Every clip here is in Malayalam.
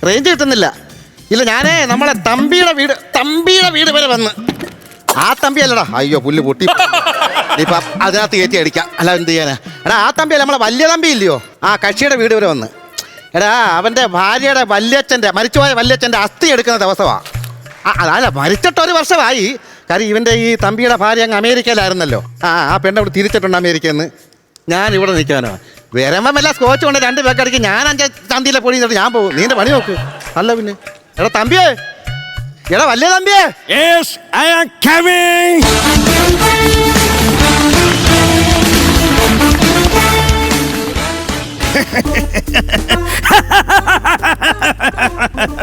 റേഞ്ച് കിട്ടുന്നില്ല. ഇല്ല, ഞാനേ നമ്മളെ തമ്പിയുടെ വീട് വരെ വന്ന്. ആ തമ്പി അല്ലടാ, അയ്യോ പുല്ല് പൊട്ടി ഇപ്പം അതിനകത്ത് കയറ്റി അടിക്കാം. അല്ല എന്ത് ചെയ്യാനാ? എടാ ആ തമ്പി അല്ല, നമ്മളെ വലിയ തമ്പി ഇല്ലയോ, ആ കക്ഷിയുടെ വീട് വരെ വന്ന്. എടാ അവൻ്റെ ഭാര്യയുടെ മരിച്ചുപോയ വല്യച്ഛൻ്റെ അസ്ഥി എടുക്കുന്ന ദിവസമാണ്. അതല്ല, മരിച്ചിട്ട് 1 വർഷമായി. കാര്യം ഇവൻ്റെ ഈ തമ്പിയുടെ ഭാര്യ അങ്ങ് അമേരിക്കയിലായിരുന്നല്ലോ. ആ പെണ്ണവിടെ തിരിച്ചിട്ടുണ്ട് അമേരിക്കയിൽ നിന്ന്. ഞാൻ ഇവിടെ നിൽക്കാനോ വരുമ്പം എല്ലാം സ്കോച്ച് കൊണ്ട് 2 പേക്കടിക്ക് ഞാൻ 5 ചന്തിയിലെ പൊടി ഞാൻ പോകും. നീന്റെ പണി നോക്ക്. അല്ല പിന്നെ എടാ തമ്പിയേ, എടാ വലിയ തമ്പിയേ. Yes, I am coming.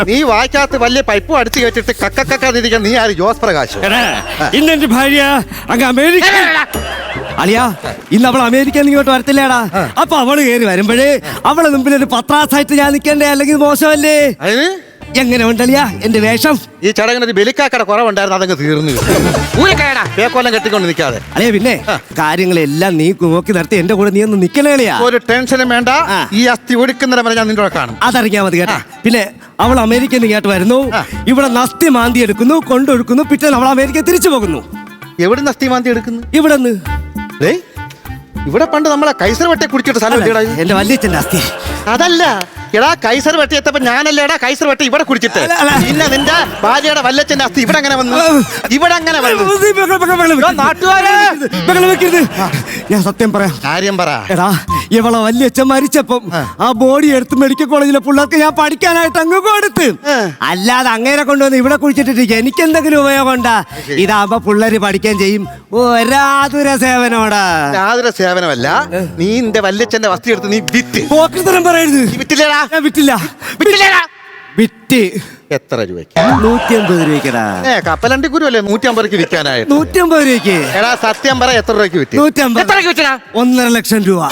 നീ വായിക്കാത്ത വലിയ പൈപ്പും അടിച്ചു കേട്ടിട്ട് കക്കക്കക്കാതിരിക്കാൻ നീ ആര്? ജോസ് പ്രകാശ്. ഇന്നെന്റെ ഭാര്യ അങ്ങ് അമേരിക്ക. അളിയാ, ഇന്ന് അവൾ അമേരിക്കയിൽ നിന്ന് ഇങ്ങോട്ട് വരത്തില്ലേടാ. അപ്പൊ അവള് കയറി വരുമ്പോഴേ അവളെ മുമ്പിൽ ഒരു പത്രാസായിട്ട് ഞാൻ നിൽക്കണ്ടേ? അല്ലെങ്കിൽ മോശമല്ലേ? എങ്ങനെ ഉണ്ടല്ലിയാ എന്റെ വേഷം? ഈ ചടങ്ങിന് ഒരു ബലിക്കാക്കട കുറവുണ്ടായിരുന്നു, അതങ്ങ് തീർന്നു. പേക്കോലം കെട്ടിക്കൊണ്ട് നിൽക്കാതെ. അല്ലേ പിന്നെ കാര്യങ്ങളെല്ലാം നീ നോക്കി നടത്തി എന്റെ കൂടെ നീ ഒന്ന് നിക്കണേളിയാ. ഒരു ടെൻഷനും വേണ്ട. ഈ അസ്ഥി ഒടുക്കുന്നതിനെ വരെ ഞാൻ നിന്റെ കൂടെ കാണും. അതറിയാൻ മതി കേട്ടാ. പിന്നെ അവൾ അമേരിക്കയിൽ നിന്ന് ഇങ്ങോട്ട് വരുന്നു, ഇവിടെ നസ്തി മാന്തി എടുക്കുന്നു, കൊണ്ടൊടുക്കുന്നു, പിറ്റേ അവൾ അമേരിക്ക തിരിച്ചു പോകുന്നു. എവിടെ നസ്തി മാന്തി എടുക്കുന്നു? ഇവിടെ നിന്ന്. ഇവിടെ പണ്ട് നമ്മളെ കൈസർ വെട്ടെ കുടിച്ചിട്ട് സ്ഥലം എന്റെ വല്യച്ഛന്റെ അസ്ഥി. അതല്ല എടാ, കൈസർ വെട്ടി എത്തപ്പോ ഞാനല്ലേ എടാ കൈസർ വെട്ടി ഇവിടെ കുടിച്ചിട്ട്. പിന്നെ നിന്റെ ഭാര്യയുടെ വല്യച്ഛന്റെ അസ്ഥി ഇവിടെ അങ്ങനെ വന്നു. ഇവിടെ അങ്ങനെ ഞാൻ സത്യം പറയാം. കാര്യം പറ. എടാ ഇവളെ വല്യച്ഛൻ മരിച്ചപ്പം ആ ബോഡി എടുത്ത് മെഡിക്കൽ കോളേജിലെ പിള്ളേർക്ക് ഞാൻ പഠിക്കാനായിട്ട് അങ്ങ് കൊടുത്ത്. അല്ലാതെ അങ്ങനെ കൊണ്ടുവന്ന് ഇവിടെ കുടിച്ചിട്ടിരിക്കുക എനിക്കെന്തെങ്കിലും ഉപയോഗം ഉണ്ടാ? ഇതാകുമ്പോ പിള്ളേര് പഠിക്കാൻ ചെയ്യും. ഒരാതുര സേവനോടാ. യാതൊരു സേവനമല്ല. നീ നിന്റെ വല്യച്ഛന്റെ വസ്തു എടുത്ത് നീ വിറ്റ്. പോക്കിത്തരം പറയരുത്. വിറ്റില്ലേടാ? വിറ്റില്ല. വിറ്റ്. എത്ര രൂപയ്ക്ക്? 150 രൂപയ്ക്കടാ. കപ്പലണ്ടി കുരുവല്ലേ 150 രൂപയ്ക്ക് വിൽക്കാനായിട്ട്? 150 രൂപയ്ക്ക്. എടാ സത്യം പറ, എത്ര രൂപയ്ക്ക് വിറ്റ്? 150. 1.5 ലക്ഷം രൂപ.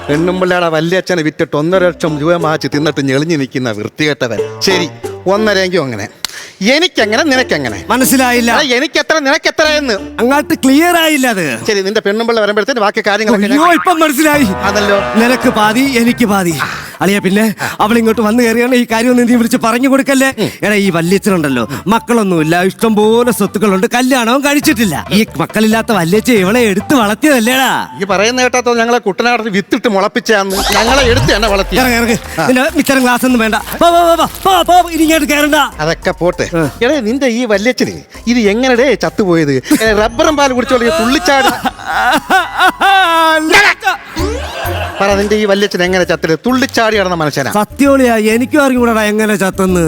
പെണ്ണുമ്പിള്ളയുടെ വല്യച്ഛനെ വിറ്റിട്ട് 1.5 ലക്ഷം രൂപ മാച്ച് തിന്നിട്ട് ഞെളിഞ്ഞു നിൽക്കുന്ന വൃത്തികെട്ടവൻ. ശരി, 1.5 അങ്ങനെ. എനിക്കെങ്ങനെ നിനക്കെങ്ങനെ? മനസ്സിലായില്ല. എനിക്കെത്ര നിനക്കെത്ര എന്ന് അങ്ങോട്ട് ക്ലിയർ ആയില്ല. അത് ശരി, നിന്റെ പെണ്ണുമ്പിള്ള വരുമ്പോഴത്തേന് ബാക്കി കാര്യങ്ങളൊക്കെ ഇപ്പം മനസ്സിലായി. അതല്ലോ, നിനക്ക് പാതി എനിക്ക് പാതി. അളിയ പിന്നെ അവൾ ഇങ്ങോട്ട് വന്നു കയറിയാണ്. ഈ കാര്യം നീ വിളിച്ച് പറഞ്ഞു കൊടുക്കല്ലേ. എടാ ഈ വല്യച്ഛനുണ്ടല്ലോ, മക്കളൊന്നുമില്ല, ഇഷ്ടംപോലെ സ്വത്തുക്കളുണ്ട്, കല്യാണവും കഴിച്ചിട്ടില്ല. ഈ മക്കളില്ലാത്ത വല്യച്ഛ ഇവളെ എടുത്ത് വളർത്തിയതല്ലേടാ. ഈ പറയുന്ന കേട്ടോ ഞങ്ങളെ കുട്ടനാട് വിത്തിട്ട് മുളപ്പിച്ചാന്ന് ഞങ്ങളെ എടുത്ത് തന്നെ വളർത്തി. ഇത്തരം ക്ലാസ് ഒന്നും വേണ്ട, ഇങ്ങോട്ട് കയറണ്ട. അതൊക്കെ പോട്ടെ. എടേ നിന്റെ ഈ വല്യച്ഛന് ഇത് എങ്ങനെടേ ചത്തുപോയത്? റബ്ബറും പാൽ കുടിച്ചോളൂ തുള്ളിച്ചാട് പറ. നിന്റെ ഈ വല്യച്ഛൻ എങ്ങനെ ചത്തത്? തുള്ളിച്ചാടി നടന്ന മനുഷ്യനാ. സത്യോളിയാ, എനിക്കും അറിഞ്ഞൂടാ എങ്ങനെ ചത്തെന്ന്.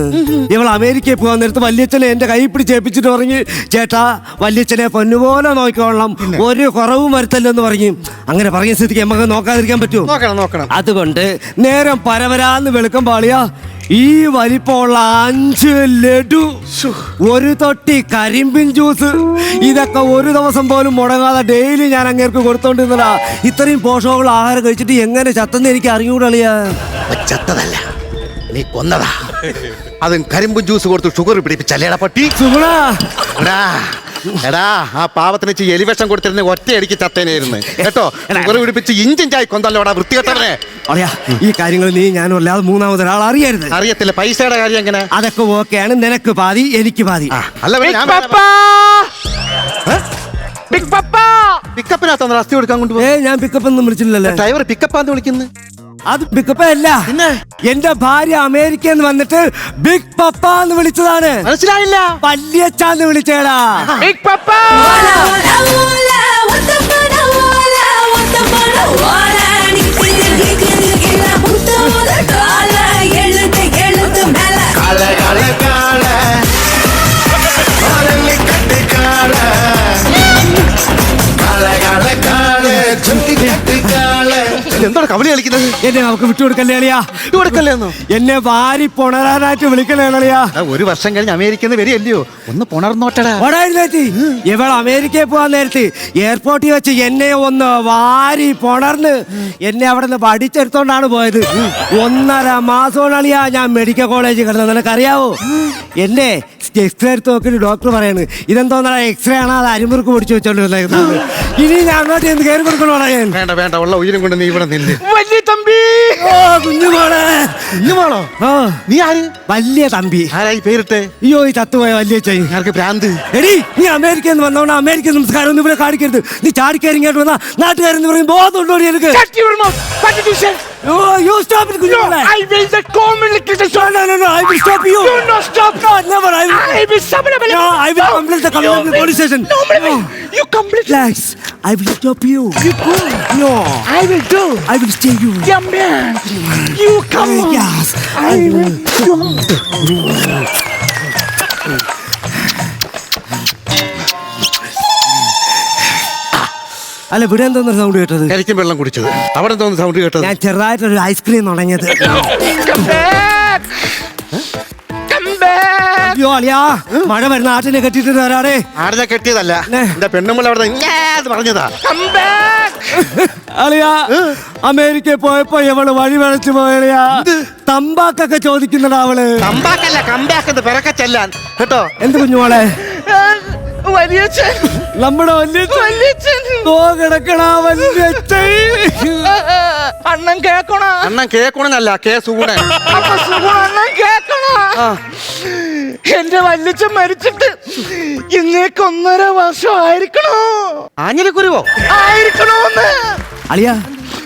ഇവൾ അമേരിക്കയിൽ പോകാൻ നേരത്ത് വല്യച്ഛനെ എന്റെ കൈ പിടിച്ചേപ്പിച്ചിട്ട് പറഞ്ഞു, ചേട്ടാ വല്യച്ഛനെ പൊന്നുപോലെ നോക്കിക്കോളണം, ഒരു കുറവും വരുത്തല്ലെന്ന് പറഞ്ഞു. അങ്ങനെ പറഞ്ഞ സ്ഥിതിക്ക് നമുക്ക് നോക്കാതിരിക്കാൻ പറ്റുമോ? നോക്കണം. അതുകൊണ്ട് നേരം പരവരാന്ന് വെളുക്കം പാളിയാ ഈ വലിപ്പമുള്ള 5 ലഡു, ഒരു തൊട്ടി കരിമ്പിൻ ജ്യൂസ്, ഇതൊക്കെ ഒരു ദിവസം പോലും മുടങ്ങാതെ ഡെയിലി ഞാൻ അങ്ങേർക്ക് കൊടുത്തോണ്ടിരുന്നതാ. ഇത്രയും പോഷകമുള്ള ആഹാരം കഴിച്ചിട്ട് എങ്ങനെ ചത്തെന്ന് എനിക്ക് അറിഞ്ഞൂടളിയാ. ചത്തതല്ല, നീ കൊന്നതാ. അതും കരിമ്പും ജ്യൂസ് കൊടുത്ത് ഷുഗർ പിടിപ്പിച്ചല്ലേടാ പട്ടി. എടാ ആ പാവത്തിന് എലിവിഷം കൊടുത്തിരുന്ന ഒറ്റയടിക്ക് ചത്തേനായിരുന്നു കേട്ടോ. ഷുഗർ പിടിപ്പിച്ച് ഇഞ്ചിഞ്ചായി കൊന്നല്ലോടാ വൃത്തികെട്ടവനെ. ഈ കാര്യങ്ങൾ നീ ഞാനും അല്ലാതെ മൂന്നാമതൊരാൾ അറിയരുത്. അറിയത്തില്ല. പൈസയുടെ കാര്യം എങ്ങനെ? അതൊക്കെ ഓക്കെയാണ്. നിനക്ക് പാതി എനിക്ക് പാതി. പിക്കപ്പിനകത്ത് അസ്ഥി കൊടുക്കാൻ കൊണ്ടുപോയി. ഞാൻ പിക്കപ്പ് ഒന്നും വിളിച്ചില്ലല്ലോ. ഡ്രൈവർ പിക്കപ്പാന്ന് വിളിക്കുന്നു. അത് ബിഗ് പപ്പ അല്ല, എന്റെ ഭാര്യ അമേരിക്കയിൽ നിന്ന് വന്നിട്ട് ബിഗ് പപ്പ എന്ന് വിളിച്ചതാണ്. മനസ്സിലായില്ല? വല്യച്ഛാന്ന് വിളിച്ചേടാ. ബിഗ് പപ്പ. എന്താണ് കബളി കളിക്കുന്നത്? എന്നെ നമുക്ക് വിട്ടുകൊടുക്കല്ലേ അളിയാ? വിട്ടുകൊടുക്കല്ലേന്നോ? എന്നെ വാരി പുണരാനായിട്ട് വിളിക്കണേ അളിയാ. 1 വർഷം കഴിഞ്ഞ് അമേരിക്കയിൽ നിന്ന് വരികയല്ലയോ, ഒന്ന് പുണർന്നോട്ടടാ. ഇവൾ അമേരിക്കയിൽ പോകാൻ നേരത്ത് എയർപോർട്ടിൽ വെച്ച് എന്നെ ഒന്ന് വാരി പുണർന്ന് എന്നെ അവിടെ നിന്ന് പഠിച്ചെടുത്തോണ്ടാണ് പോയത്. 1.5 മാസമാണ് അളിയാ ഞാൻ മെഡിക്കൽ കോളേജിൽ കിടന്നത്. നിനക്കറിയാവോ? എന്നെ എക്സ്റേ എടുത്ത് നോക്കിയിട്ട് ഡോക്ടർ പറയാണ് ഇതെന്തോന്നാ എക്സ്റേ ആണോ അത് അരിമുറുക്ക് പൊടിച്ച് വെച്ചോണ്ട് വന്നേക്കുന്നത്. ഇനി ഞാൻ അങ്ങോട്ട് എന്ത് കയറി കൊടുക്കണോ പറയാൻ? വേണ്ട വേണ്ട, ഉള്ള ഉയരം കൊണ്ട് നീ ഇവിടെ നില്ല്. വലിയ തമ്പി. ഓ കുഞ്ഞുമോളെ. കുഞ്ഞുമോളോ? ഓ നീ ആര്? വലിയ തമ്പി. ആരായി പേരിട്ടെ? അയ്യോ ഈ ചത്തുപോയ വലിയ ചൈ. ആർക്ക് ഭ്രാന്ത്? എടി നീ അമേരിക്കയിൽ നിന്ന് വന്നോണ്ട് അമേരിക്കൻ സംസ്കാരം ഒന്നും ഇവിടെ കാണിക്കരുത്. നീ ചാടിക്കയറി ഇങ്ങോട്ട് വന്നാ നാട്ടുകാരെന്ന് പറയും ബോധമുണ്ടോ എനിക്ക്? Shut your mouth. What did you say? Oh, you stop it, കുഞ്ഞുമോളെ. I will the communication. No, I will stop you. Do not stop. No, never. I will stop. No, I will complain the community police station. No, you complete. Relax. I will stop you. You go. No, I will do. I will stay you. Yeah, man. You come on. Yes, I will do. അല്ല ഇവിടെ എന്തോന്നൊരു സൗണ്ട് കേട്ടത്? കരിക്കും വെള്ളം കുടിച്ചത്. അവിടെ എന്തോന്ന് സൗണ്ട് കേട്ടത്? ഞാൻ ചെറുതായിട്ടൊരു ഐസ്ക്രീം തുടങ്ങിയത്. Come back. Come back. അയ്യോ അളിയാ, മഴ വരുന്ന ആട്ടിനെ കെട്ടിട്ട് വരാടേ. ആടിനെ കെട്ടിയതല്ല, എന്റെ പെണ്ണുമ്പോൾ അവിടെ പറഞ്ഞതാ. Come back. അളിയാ, അമേരിക്കയിൽ പോയപ്പോ ഇവള് വഴി വഴച്ചു പോയളിയാ. തമ്പാക്കൊക്കെ ചോദിക്കുന്നടാ അവള്. കമ്പാക്കല്ല, കമ്പാക്കെന്ന് പിറക്കെ ചെല്ലാൻ കേട്ടോ. എന്ത് കുഞ്ഞുമോളെ? വലിയച്ഛൻ. നമ്മുടെ വലിയച്ഛൻ. കിടക്കണ വലിയച്ഛൻ. അണ്ണൻ കേക്കണ. അണ്ണൻ കേക്കണെന്നല്ല, കേസൂണ. അപ്പൊ സുഖം അണ്ണൻ കേക്കണ. എന്റെ വല്യച്ഛൻ മരിച്ചിട്ട് ഇന്നേക്ക് 1.5 വർഷം ആയിരിക്കണോ? ആഞ്ഞിലിക്കുരുവോ? ആയിരിക്കണോന്ന്. അളിയാ,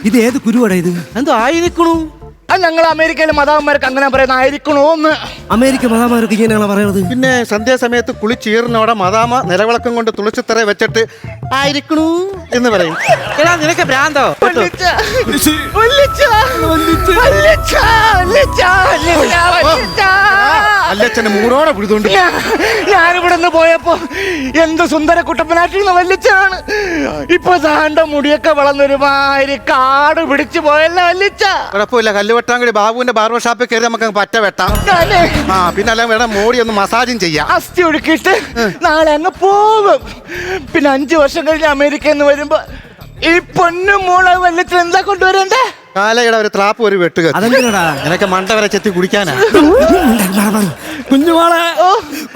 ഇത് ഏത് കുരുവാടാ ഇത്? എന്തോ ആയിരിക്കണു? ഞങ്ങൾ അമേരിക്കയിലെ മതാവന്മാർക്ക് അങ്ങനെ പറയുന്ന ആയിരിക്കണോന്ന്. അമേരിക്ക മതാമാർക്ക് ഇങ്ങനെയാണോ പറയുന്നത്? പിന്നെ സന്ധ്യാസമയത്ത് കുളിച്ചീറിനോടെ മദാമ നിലവിളക്കം കൊണ്ട് തുളസിത്തറ വെച്ചിട്ട് ആയിരിക്കണു എന്ന് പറയും. എടാ നിനക്ക് ഭ്രാന്തോ? വല്യച്ഛ, വല്യച്ഛ, വല്യച്ഛ, വല്യച്ഛ, വല്യച്ഛ, വല്യച്ഛ. അല്ലച്ഛന് മൂടോടെ പിടിച്ചോണ്ട് ഞാനിവിടെ നിന്ന് പോയപ്പോ എന്ത് സുന്ദര കുട്ടപ്പനാട്ടിരുന്ന വല്യച്ഛനാണ്. ഇപ്പൊ താണ്ട മുടിയൊക്കെ വളർന്നൊരുമാതിരി കാട് പിടിച്ചു പോയല്ലോ വല്യച്ഛ. കുഴപ്പമില്ല, കല്ലുവെട്ടാങ്കുടി ബാബുവിന്റെ ബാർബർ ഷാപ്പിൽ കയറി നമുക്ക് പറ്റ വെട്ടാം. ആ പിന്നെ അല്ല വേണം മോടി ഒന്ന് മസാജും ചെയ്യാം. അസ്ഥി ഒഴുക്കിയിട്ട് നാളെ അങ്ങ് പോകും. പിന്നെ 5 വർഷം കഴിഞ്ഞ് അമേരിക്കയിൽ നിന്ന് വരുമ്പോ ഈ പൊന്നു മോളെ വല്യച്ഛൻ എന്താ കൊണ്ടുവരണ്ടേ? കാലയുടെ ഒരു ത്രാപ്പ് ഒരു വെട്ടുക. അതെന്തിനാടാ? നിനക്ക് മണ്ട വരെ ചെത്തി കുടിക്കാനാ. കുഞ്ഞുമോളെ,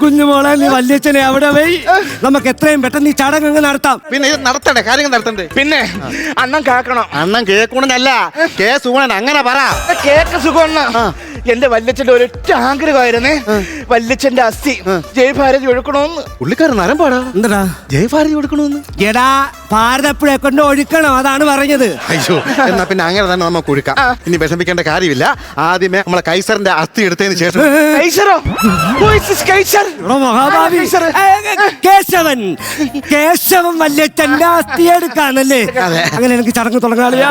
കുഞ്ഞുമോളെ, നീ വല്യച്ഛനെ അവിടെ പോയി നമുക്ക് എത്രയും പെട്ടെന്ന് ഈ ചടങ്ങ് നടത്താം. പിന്നെ ഇത് നടത്തണ്ടേ, കാര്യങ്ങൾ നടത്തണ്ടേ? പിന്നെ അണ്ണൻ കേക്കണം. അണ്ണൻ കേക്കൂണല്ല, കേസൂണൻ. അങ്ങനെ പറ. കേക്ക് സുഖം. എന്റെ വല്യച്ഛന്റെ ഒരൊറ്റ ആഗ്രഹമായിരുന്നേ, വല്യച്ഛന്റെ അസ്ഥി ജയഭാരതി ഒഴുക്കണോന്ന്. പുള്ളിക്കാരൻ നരം പാടാ. എന്താ ജയഭാരതി കൊടുക്കണോന്ന്? എടാ, ഭാരതപ്പുഴ കൊണ്ട് ഒഴുക്കണം, അതാണ് പറഞ്ഞത്. അയ്യോ, എന്നാ പിന്നെ അങ്ങനെ തന്നെ നമുക്ക് ഒഴുക്കാം. ഇനി വിഷമിക്കേണ്ട കാര്യമില്ല. ആദ്യമേ നമ്മളെ കൈസറിന്റെ അസ്ഥി എടുത്തതിന് ശേഷം. കൈസറോ? Who is this Kaiser? മഹാഭാവി കേശവൻ. കേശവൻ വല്യച്ഛന്റെ അസ്ഥി എടുക്കാനല്ലേ? അങ്ങനെ എനിക്ക് ചടങ്ങ് തുടങ്ങാളിയാ.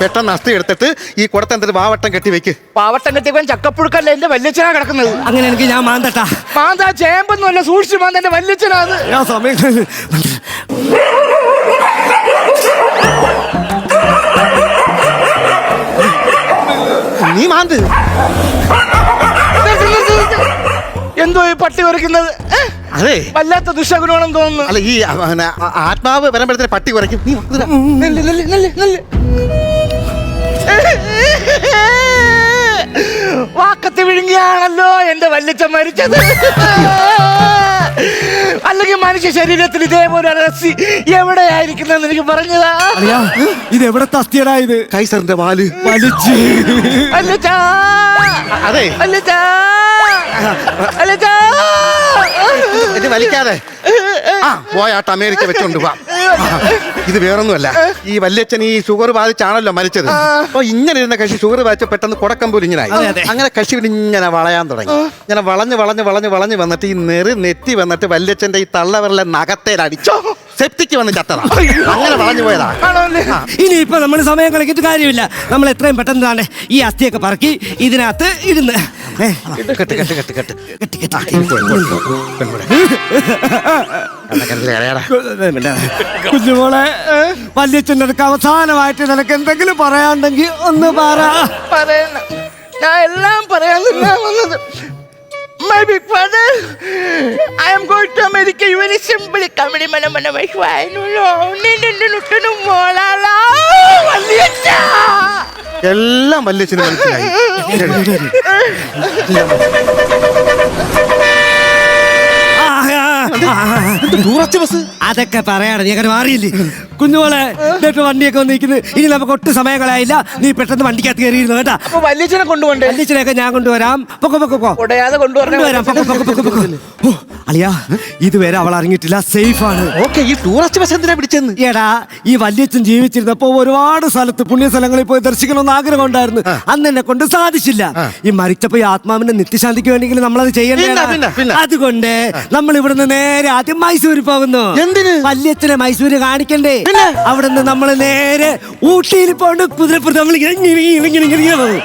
പെട്ടെന്ന് അസ്ഥി എടുത്തിട്ട് ഈ കുടത്തെന്തൊരു വാവട്ടം കെട്ടി വെക്ക്. പാവട്ടം കെട്ടിക്കാൻ ചക്കപ്പുഴുക്കല്ല എന്റെ വല്യച്ഛനാ കിടക്കുന്നത്. അങ്ങനെ എനിക്ക് ഞാൻ മാന്തട്ടാ. മാന്താ ചേമ്പൊന്നും അല്ല, സൂക്ഷിച്ചു മാന്ത എന്റെ വല്യച്ഛനാണ്. സമയം നീ മാന്ത്. എന്തോ ഈ പട്ടി കുറയ്ക്കുന്നത്? അതെ, വല്ലാത്ത ദുശകുനമാണെന്ന് തോന്നുന്നു. അല്ല ഈ ആത്മാവ് വരുമ്പോഴത്തേന് പട്ടി കുറയ്ക്കും. നീ വാക്കത്തി വിഴുങ്ങിയാണല്ലോ എന്റെ വല്യച്ഛൻ മരിച്ചത്. അല്ലെങ്കിൽ മനുഷ്യ ശരീരത്തിൽ ഇതേപോലെ അലസി എവിടെയായിരിക്കുന്നെന്ന് എനിക്ക് പറഞ്ഞതാ. ഇത് എവിടത്തെ അസ്ഥിയടാ ഇത്? കൈസറിന്റെ വാല് വലിച്ച്. വല്യച്ഛാ, അതെ വല്യച്ഛാ, വല്യച്ഛാ. ഇത് വലിക്കാതെ പോയാട്ട് അമേരിക്ക വെച്ചോണ്ട് പോവാം. ഇത് വേറൊന്നുമല്ല, ഈ വല്യച്ഛൻ ഈ ഷുഗർ ബാധിച്ചാണല്ലോ മരിച്ചത്. അപ്പൊ ഇങ്ങനെ ഇരുന്ന കക്ഷി ഷുഗർ ബാധിച്ച പെട്ടെന്ന് കുടക്കമ്പൂർ ഇങ്ങനായി. അങ്ങനെ കക്ഷി ഇങ്ങനെ വളയാൻ തുടങ്ങി. ഇങ്ങനെ വളഞ്ഞ് വളഞ്ഞ് വളഞ്ഞ് വളഞ്ഞ് വന്നിട്ട് ഈ നെറ്റി വന്നിട്ട് വല്യച്ഛന്റെ ഈ തള്ളവരലെ നഖത്തേലടിച്ചോ സെപ്റ്റിക്ക് വന്ന് ചത്തതാ. അങ്ങനെ വളഞ്ഞു പോയതാ. ഇനിയിപ്പോ നമ്മൾ സമയം കളിക്കിട്ട് കാര്യമില്ല. നമ്മൾ എത്രയും പെട്ടെന്ന് തന്നെ ഈ അസ്ഥിയൊക്കെ പറക്കി ഇതിനകത്ത് ഇടുന്ന്. കുഞ്ഞുമോളെ, വല്യച്ഛൻ്റെ അടുക്ക് അവസാനമായിട്ട് നിനക്ക് എന്തെങ്കിലും പറയാണ്ടെങ്കിൽ ഒന്ന് പറ. ഞാൻ എല്ലാം പറയാൻ വന്നത്. My big father, I am going to America. You very simply comedy mana my fine. No, no, molala. Valliyaccha. എല്ലാം വല്യച്ഛന് മനസ്സിലായി. ടൂറിസ്റ്റ് ബസ് അതൊക്കെ പറയാണ് നീ അങ്ങനെ മാറിയില്ലേ കുഞ്ഞുമോളെ എന്നിട്ട് വണ്ടിയൊക്കെ വന്ന് നിൽക്കുന്നത് ഇനി നമുക്ക് ഒട്ടും സമയം കളയായില്ല നീ പെട്ടെന്ന് വണ്ടിക്കകത്ത് കയറിയിരുന്നു കേട്ടാ അപ്പൊ വല്യച്ഛനെ കൊണ്ടുപോണ്ടേ? വല്യച്ഛനെയൊക്കെ ഞാൻ കൊണ്ടുവരാം പൊക്കോ പൊക്കോ പോ. ഉടയാതെ കൊണ്ടുവരാം പൊക്കോ പൊക്കോ പൊക്കോ പൊക്കോ. ഓ, അളിയാ ഇതുവരെ അവൾ അറിഞ്ഞിട്ടില്ല, സേഫ് ആണ്. ഓക്കെ. ഈ ടൂറിസ്റ്റ് ബസ് എന്തിനാ പിടിച്ചെന്ന്? എടാ ഈ വല്യച്ഛൻ ജീവിച്ചിരുന്നപ്പോ ഒരുപാട് സ്ഥലത്ത് പുണ്യ സ്ഥലങ്ങളിൽ പോയി ദർശിക്കണമെന്ന് ആഗ്രഹം ഉണ്ടായിരുന്നു. അന്ന് എന്നെ കൊണ്ട് സാധിച്ചില്ല. ഈ മരിച്ചപ്പോ ഈ ആത്മാവിന്റെ നിത്യശാന്തിക്ക് വേണമെങ്കിൽ നമ്മളത് ചെയ്യണ്ടേ? പിന്നെ. അതുകൊണ്ട് നമ്മൾ ഇവിടുന്ന് നേരെ ആദ്യം മൈസൂര് പോകുന്നു. എന്തിന്? വല്യച്ഛനെ മൈസൂര് കാണിക്കണ്ടേ? അവിടുന്ന് നമ്മൾ നേരെ ഊട്ടിയിൽ പോണ്ട് കുതിരപ്പുറത്ത് നമ്മൾ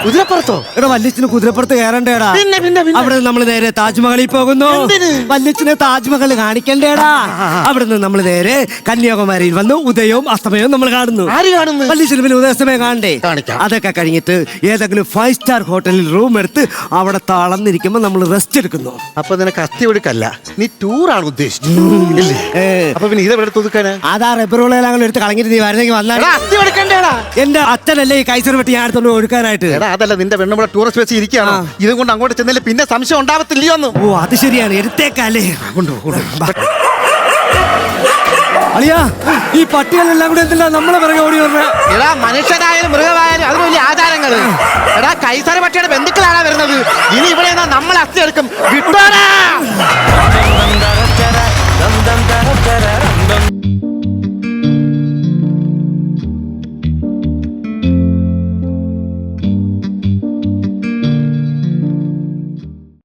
കുതിരപ്പുറത്തോ? എടാ വല്യച്ഛന് കുതിരപ്പുറത്ത് കയറണ്ടേടാ. അവിടെ നമ്മൾ നേരെ താജ്മഹലിൽ പോകുന്നു. വല്യച്ഛനെ താജ്മഹൽ കാണിക്കണ്ടേടാ. അവിടുന്ന് നമ്മൾ നേരെ കന്യാകുമാരിയിൽ വന്നു ഉദയവും അസ്തമയവും നമ്മൾ കാണുന്നു. വല്യച്ഛന് പിന്നെ ഉദയാസ്തമയം കാണണ്ടേ? അതൊക്കെ കഴിഞ്ഞിട്ട് ഏതെങ്കിലും 5 സ്റ്റാർ ഹോട്ടലിൽ റൂം എടുത്ത് അവിടെ തളർന്നിരിക്കുമ്പോ നമ്മൾ റെസ്റ്റ് എടുക്കുന്നു. അപ്പൊ നിനക്ക് അസ്ഥി എടുക്കല്ല, നീ ടൂറാണ് ഉദ്ദേശിച്ചത്. അപ്പൊ പിന്നെ ഇതെവിടെ ഒതുക്കാനാ? അതാ റബ്ബറുകളെല്ലാം എടുത്ത് കളഞ്ഞിട്ട് നീ വരുന്നെങ്കിൽ വന്നാൽ അസ്ഥി എടുക്കണ്ടേടാ. എന്റെ അച്ഛനല്ലേ ഈ കൈസർ വെട്ടി ഞാൻ എടുത്തോണ്ട് ഒഴുക്കാനായിട്ട്. അതല്ല, നിന്റെ പെണ്ണുമ്പോ ടൂറിസ്റ്റ് ബസ് ഇരിക്കുകയാണോ? ഇതും കൊണ്ട് അങ്ങോട്ട് ചെന്നില്ല പിന്നെ സംശയം ഉണ്ടാവത്തില്ലയോ? ഓ അത് ശരിയാണ്, എടുത്തേക്കല്ലേ. അളിയാ ഈ പട്ടികളെല്ലാം കൂടെ എന്തില്ല നമ്മളെ പിറകെ ഓടി വരണേ? എടാ മനുഷ്യരായാലും മൃഗമായാലും അതിന് വലിയ ആചാരങ്ങൾ. എടാ കൈസാര പട്ടിയുടെ ബന്ധുക്കളാണ് വരുന്നത്. ഇനി ഇവിടെ നമ്മൾ അസ്ഥി എടുക്കും. വിട്ടോടാ.